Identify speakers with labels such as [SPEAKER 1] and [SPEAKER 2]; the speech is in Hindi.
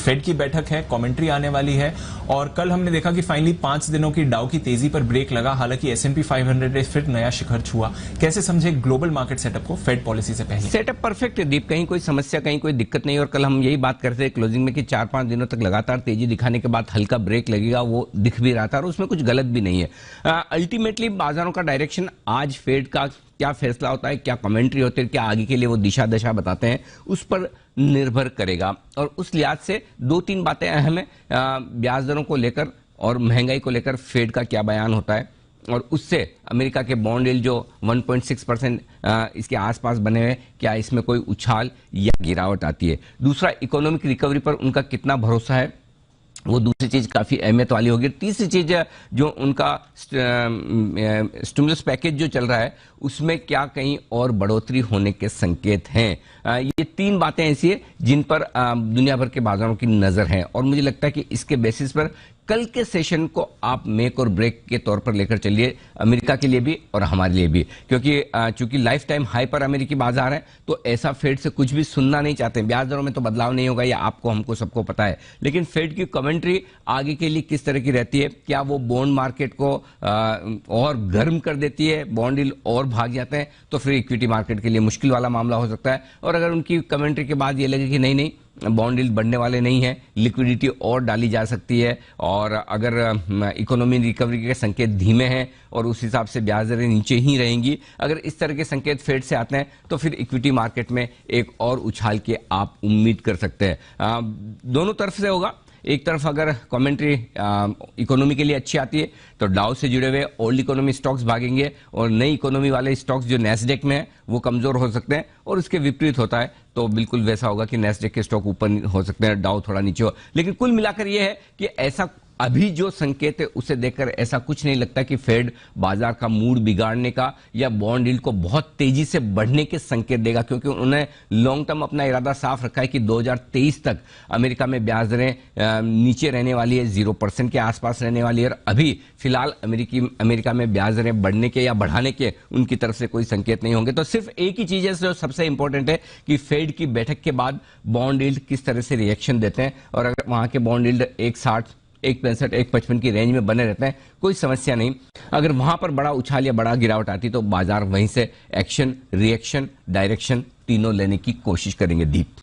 [SPEAKER 1] फेड की बैठक है, कमेंट्री आने वाली है और कल हमने देखा कि फाइनली 5 दिनों की डाउ की तेजी पर ब्रेक लगा। हालांकि S&P 500 ने फिर नया शिखर छुआ। कैसे समझे ग्लोबल मार्केट सेटअप को फेड पॉलिसी से पहले?
[SPEAKER 2] सेटअप परफेक्ट है दीप, कहीं कोई समस्या, कहीं कोई दिक्कत नहीं। और कल हम यही बात करते थे क्लोजिंग में कि 4-5 दिनों तक लगातार तेजी दिखाने के बाद हल्का ब्रेक लगेगा, वो दिख भी रहा था और उसमें कुछ गलत भी नहीं है। अल्टीमेटली बाजारों का डायरेक्शन, आज फेड का क्या फैसला होता है, क्या कमेंट्री होती है, क्या आगे के लिए वो दिशा दशा बताते हैं, उस पर निर्भर करेगा। और उस लिहाज से 2-3 बातें अहम है। ब्याज दरों को लेकर और महंगाई को लेकर फेड का क्या बयान होता है और उससे अमेरिका के बॉन्ड यील्ड जो 1.6% इसके आसपास बने हुए, क्या इसमें कोई उछाल या गिरावट आती है। दूसरा, इकोनॉमिक रिकवरी पर उनका कितना भरोसा है, वो दूसरी चीज काफी अहमियत वाली होगी। तीसरी चीज जो उनका स्टिमुलस पैकेज जो चल रहा है उसमें क्या कहीं और बढ़ोतरी होने के संकेत हैं। ये 3 बातें ऐसी है जिन पर दुनिया भर के बाजारों की नजर है और मुझे लगता है कि इसके बेसिस पर कल के सेशन को आप मेक और ब्रेक के तौर पर लेकर चलिए, अमेरिका के लिए भी और हमारे लिए भी, क्योंकि चूंकि लाइफ टाइम हाई पर अमेरिकी बाजार है तो ऐसा फेड से कुछ भी सुनना नहीं चाहते। ब्याज दरों में तो बदलाव नहीं होगा, ये आपको हमको सबको पता है, लेकिन फेड की कमेंट्री आगे के लिए किस तरह की रहती है, क्या वो बॉन्ड मार्केट को और गर्म कर देती है, बॉन्ड यील्ड और भाग जाते हैं, तो फिर इक्विटी मार्केट के लिए मुश्किल वाला मामला हो सकता है। और अगर उनकी कमेंट्री के बाद ये लगे कि नहीं बॉन्ड यील्ड बढ़ने वाले नहीं है, लिक्विडिटी और डाली जा सकती है, और अगर इकोनॉमी रिकवरी के संकेत धीमे हैं और उस हिसाब से ब्याज दरें नीचे ही रहेंगी, अगर इस तरह के संकेत फेड से आते हैं तो फिर इक्विटी मार्केट में एक और उछाल की आप उम्मीद कर सकते हैं। दोनों तरफ से होगा। एक तरफ अगर कमेंट्री इकोनॉमी के लिए अच्छी आती है तो डाउ से जुड़े हुए ओल्ड इकोनॉमी स्टॉक्स भागेंगे और नई इकोनॉमी वाले स्टॉक्स जो नैस्डैक में है वो कमजोर हो सकते हैं, और उसके विपरीत होता है तो बिल्कुल वैसा होगा कि नैस्डैक के स्टॉक ऊपर हो सकते हैं, डाउ थोड़ा नीचे हो। लेकिन कुल मिलाकर यह है कि ऐसा अभी जो संकेत है उसे देखकर ऐसा कुछ नहीं लगता कि फेड बाजार का मूड बिगाड़ने का या बॉन्ड यील्ड को बहुत तेजी से बढ़ने के संकेत देगा, क्योंकि उन्होंने लॉन्ग टर्म अपना इरादा साफ रखा है कि 2023 तक अमेरिका में ब्याज दरें नीचे रहने वाली है, 0% के आसपास रहने वाली है। और अभी फिलहाल अमेरिका में ब्याज दरें बढ़ने के या बढ़ाने के उनकी तरफ से कोई संकेत नहीं होंगे। तो सिर्फ एक ही चीज है जो सबसे इंपॉर्टेंट है कि फेड की बैठक के बाद बॉन्ड यील्ड किस तरह से रिएक्शन देते हैं, और अगर वहां के बॉन्ड यील्ड 1.60, 1.65, 1.55 की रेंज में बने रहते हैं, कोई समस्या नहीं। अगर वहां पर बड़ा उछाल या बड़ा गिरावट आती तो बाजार वहीं से एक्शन, रिएक्शन, डायरेक्शन तीनों लेने की कोशिश करेंगे। दीप।